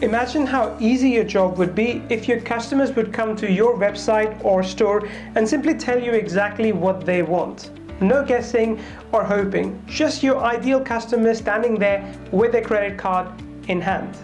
Imagine how easy your job would be if your customers would come to your website or store and simply tell you exactly what they want. No guessing or hoping, just your ideal customer standing there with a credit card in hand.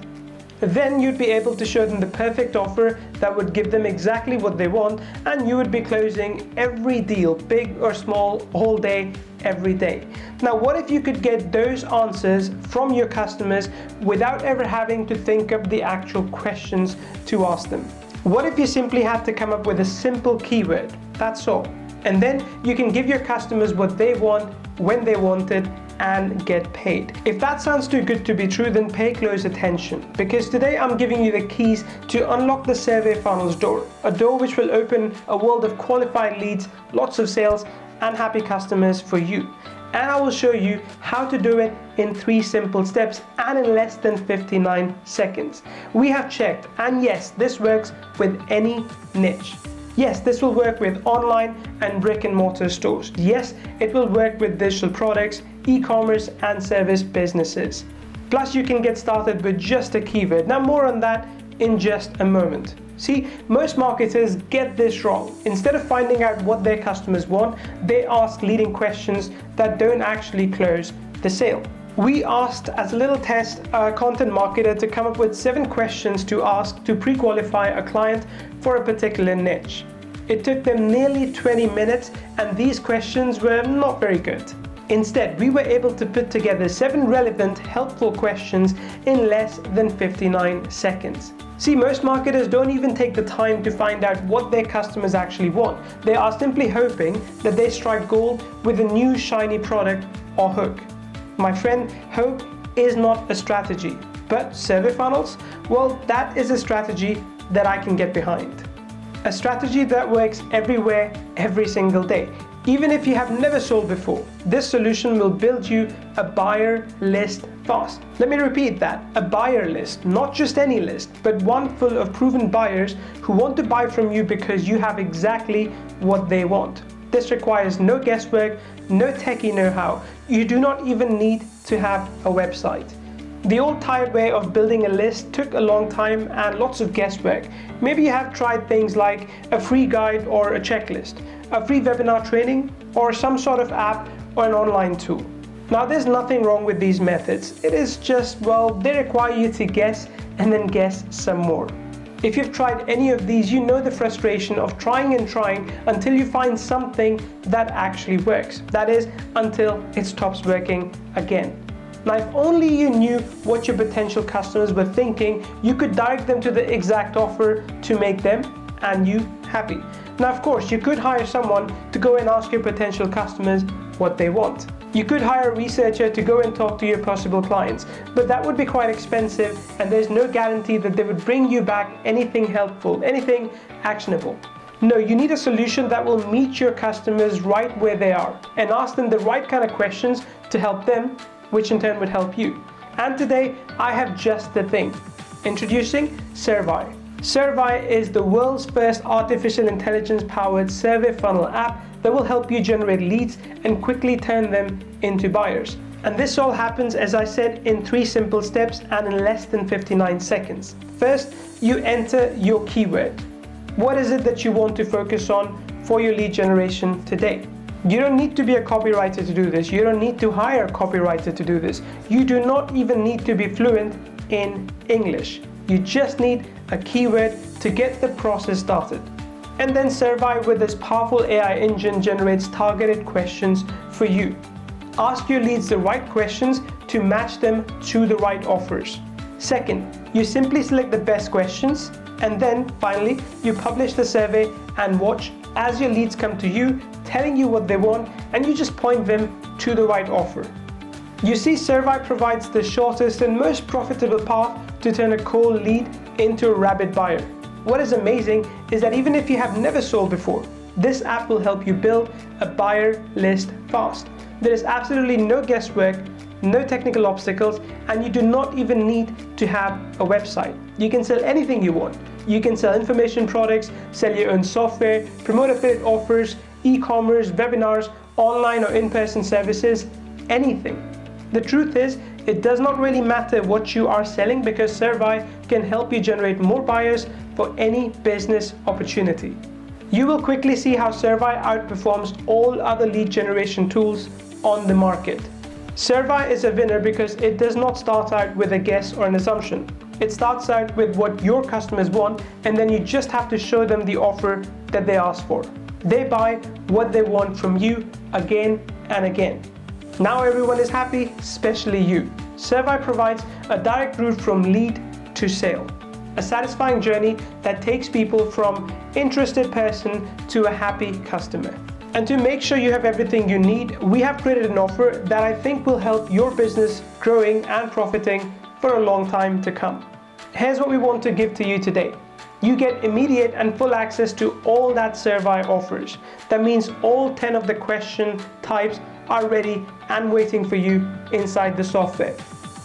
Then you'd be able to show them the perfect offer that would give them exactly what they want, and you would be closing every deal, big or small, all day, every day. Now, what if you could get those answers from your customers without ever having to think of the actual questions to ask them? What if you simply had to come up with a simple keyword? That's all. And then you can give your customers what they want, when they want it, and get paid. If that sounds too good to be true, then pay close attention, because today I'm giving you the keys to unlock the survey funnels door, a door which will open a world of qualified leads, lots of sales, and happy customers for you. And I will show you how to do it in 3 simple steps and in less than 59 seconds. We have checked, and yes, this works with any niche. Yes, this will work with online and brick and mortar stores. Yes, it will work with digital products, e-commerce and service businesses. Plus, you can get started with just a keyword. Now, more on that in just a moment. See, most marketers get this wrong. Instead of finding out what their customers want, they ask leading questions that don't actually close the sale. We asked, as a little test, a content marketer to come up with 7 questions to ask to pre-qualify a client for a particular niche. It took them nearly 20 minutes, and these questions were not very good. Instead, we were able to put together 7 relevant, helpful questions in less than 59 seconds. See, most marketers don't even take the time to find out what their customers actually want. They are simply hoping that they strike gold with a new shiny product or hook. My friend, hope is not a strategy, but survey funnels, well, that is a strategy that I can get behind. A strategy that works everywhere, every single day. Even if you have never sold before, this solution will build you a buyer list fast. Let me repeat that, a buyer list, not just any list, but one full of proven buyers who want to buy from you because you have exactly what they want. This requires no guesswork, no techie know-how. You do not even need to have a website. The old tired way of building a list took a long time and lots of guesswork. Maybe you have tried things like a free guide or a checklist, a free webinar training, or some sort of app or an online tool. Now, there's nothing wrong with these methods. It is just, well, they require you to guess and then guess some more. If you've tried any of these, you know the frustration of trying and trying until you find something that actually works. That is, until it stops working again. Now, if only you knew what your potential customers were thinking, you could direct them to the exact offer to make them and you happy. Now, of course, you could hire someone to go and ask your potential customers what they want. You could hire a researcher to go and talk to your possible clients, but that would be quite expensive, and there's no guarantee that they would bring you back anything helpful, anything actionable. No, you need a solution that will meet your customers right where they are and ask them the right kind of questions to help them, which in turn would help you. And today, I have just the thing. Introducing SurvAI. SurvAI is the world's first artificial intelligence-powered survey funnel app that will help you generate leads and quickly turn them into buyers. And this all happens, as I said, in 3 simple steps and in less than 59 seconds. First, you enter your keyword. What is it that you want to focus on for your lead generation today? You don't need to be a copywriter to do this. You don't need to hire a copywriter to do this. You do not even need to be fluent in English. You just need a keyword to get the process started. And then SurvAI with this powerful AI engine generates targeted questions for you. Ask your leads the right questions to match them to the right offers. Second, you simply select the best questions, and then finally, you publish the survey and watch as your leads come to you, telling you what they want, and you just point them to the right offer. You see, SurvAI provides the shortest and most profitable path to turn a cold lead into a rabid buyer. What is amazing is that even if you have never sold before, this app will help you build a buyer list fast. There is absolutely no guesswork, no technical obstacles, and you do not even need to have a website. You can sell anything you want. You can sell information products, sell your own software, promote affiliate offers, e-commerce, webinars, online or in-person services, anything. The truth is, It does not really matter what you are selling because SurvAI can help you generate more buyers for any business opportunity. You will quickly see how SurvAI outperforms all other lead generation tools on the market. SurvAI is a winner because it does not start out with a guess or an assumption. It starts out with what your customers want, and then you just have to show them the offer that they ask for. They buy what they want from you again and again. Now everyone is happy, especially you. SurvAI provides a direct route from lead to sale. A satisfying journey that takes people from interested person to a happy customer. And to make sure you have everything you need, we have created an offer that I think will help your business growing and profiting for a long time to come. Here's what we want to give to you today. You get immediate and full access to all that SurvAI offers. That means all 10 of the question types are ready and waiting for you inside the software.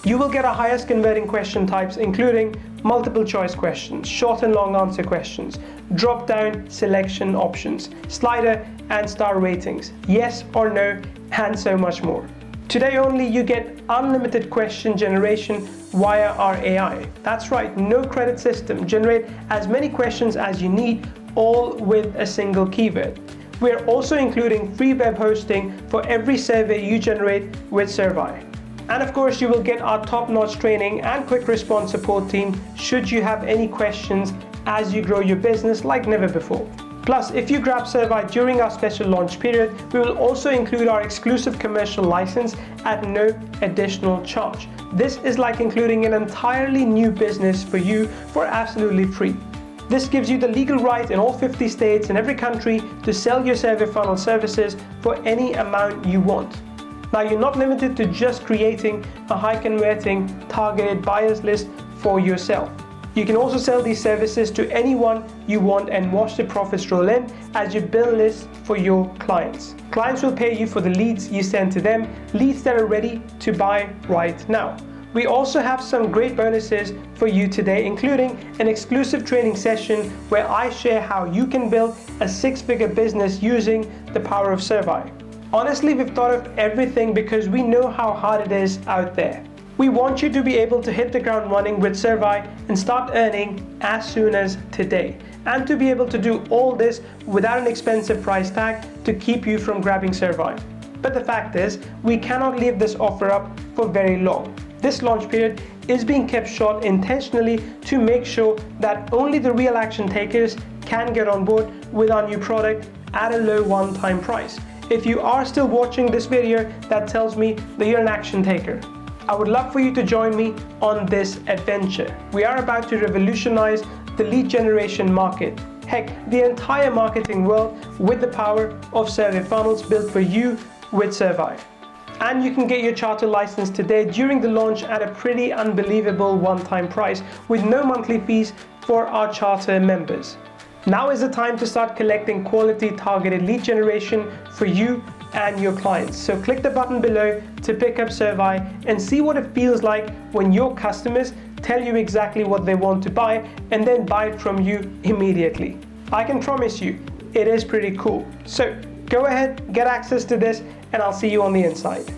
You will get our highest converting question types, including multiple choice questions, short and long answer questions, drop down selection options, slider and star ratings, yes or no, and so much more. Today only you get unlimited question generation via our AI. That's right, no credit system. Generate as many questions as you need, all with a single keyword. We're also including free web hosting for every survey you generate with SurvAI. And of course, you will get our top-notch training and quick response support team should you have any questions as you grow your business like never before. Plus, if you grab SurvAI during our special launch period, we will also include our exclusive commercial license at no additional charge. This is like including an entirely new business for you for absolutely free. This gives you the legal right in all 50 states and every country to sell your survey funnel services for any amount you want. Now, you're not limited to just creating a high-converting targeted buyers list for yourself. You can also sell these services to anyone you want and watch the profits roll in as you build lists for your clients. Clients will pay you for the leads you send to them, leads that are ready to buy right now. We also have some great bonuses for you today, including an exclusive training session where I share how you can build a six-figure business using the power of SurvAI. Honestly, we've thought of everything because we know how hard it is out there. We want you to be able to hit the ground running with SurvAI and start earning as soon as today. And to be able to do all this without an expensive price tag to keep you from grabbing SurvAI. But the fact is, we cannot leave this offer up for very long. This launch period is being kept short intentionally to make sure that only the real action takers can get on board with our new product at a low one-time price. If you are still watching this video, that tells me that you're an action taker. I would love for you to join me on this adventure. We are about to revolutionize the lead generation market. Heck, the entire marketing world with the power of survey funnels built for you with SurvAI. And you can get your charter license today during the launch at a pretty unbelievable one-time price with no monthly fees for our charter members. Now is the time to start collecting quality targeted lead generation for you and your clients. So click the button below to pick up SurvAI and see what it feels like when your customers tell you exactly what they want to buy and then buy it from you immediately. I can promise you, it is pretty cool. So go ahead, get access to this, and I'll see you on the inside.